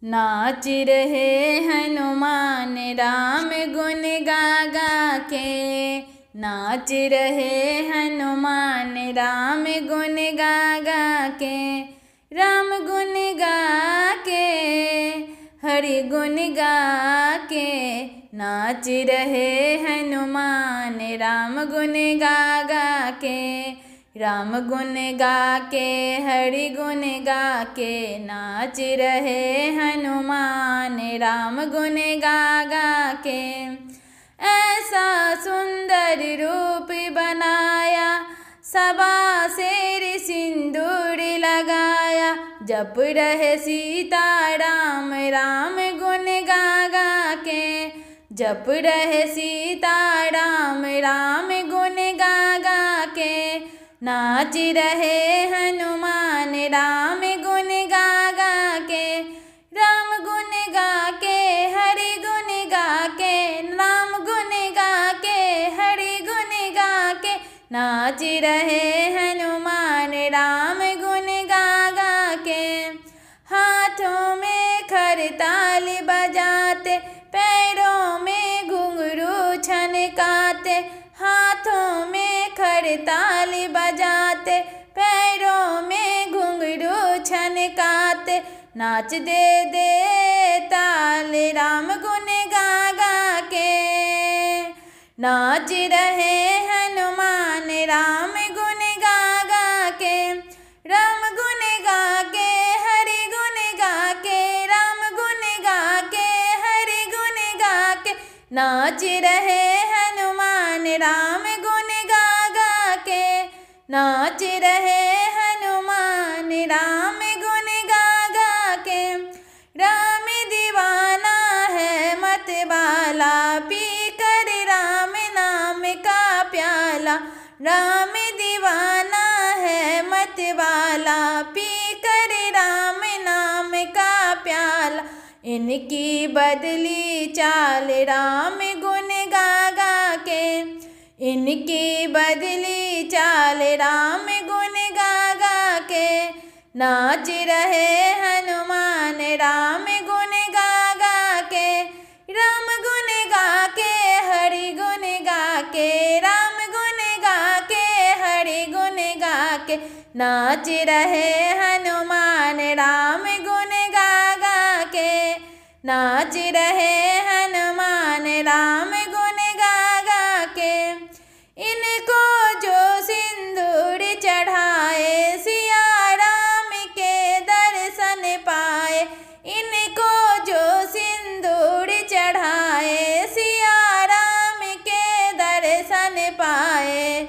नाच रहे हनुमान राम गुण गा गा के। नाच रहे हनुमान राम गुण गा गा के। राम गुण गा के हरि गुण गा के। नाच रहे हनुमान राम गुण गा गा के। राम गुण गा के हरि गुण गा के। नाच रहे हनुमान राम गुण गा गा के। ऐसा सुंदर रूप बनाया सबा शेर सिंदूर लगाया। जप रहे सीता राम राम गुण गा गा के। जप रहे सीता राम राम गुण गा गा के। नाच रहे हनुमान राम गुण गा गा के। राम गुण गा के हरि गुण गा के। राम गुण गा के हरि गुण गा के। नाच रहे हनुमान राम गुण गा गा के। हाथों में खरताल बजाते पैरों में घुंघरू छनकाते। हाथों में खरताल बजाते पैरों में घुंघरू छनकाते। नाच दे दे ताल राम गुण गा गा के। नाच रहे हनुमान राम गुण गा गा के। राम गुण गा के हरि गुण गा के। राम गुण गा के हरि गुण गा के। नाच रहे हनुमान राम गुण गा गा के। नाच रहे हनुमान राम गुण गा गा के। राम दीवाना है मत वाला पी कर राम नाम का प्याला। राम दीवाना है मत वाला पी कर राम नाम का प्याला। इनकी बदली चाल राम गुण गा गा के। इनकी बदली चाल राम गुण गा गा के। नाच रहे हनुमान राम गुण गा गा के। राम गुण गा के हरि गुण गा के। राम गुण गा के हरि गुण गा के। नाच रहे हनुमान राम गुण गा गा के। नाच रहे हनुमान राम गुण गा गा के। इनको जो सिंदूर चढ़ाए सिया राम के दर्शन पाए। इनको जो सिंदूर चढ़ाए सिया राम के दर्शन पाए।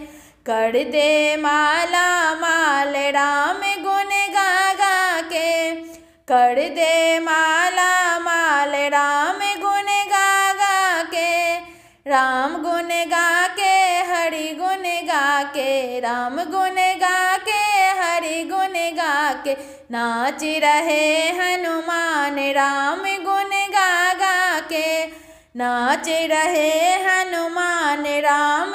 कर दे माला माल राम गुण गा गा के। कर दे माला माल राम गुण गा गा के। राम गुण गा के हरि गुण गा के। राम गुण गा के हरि गुण गा के। नाच रहे हनुमान राम गुण गा गा के। नाच रहे हनुमान राम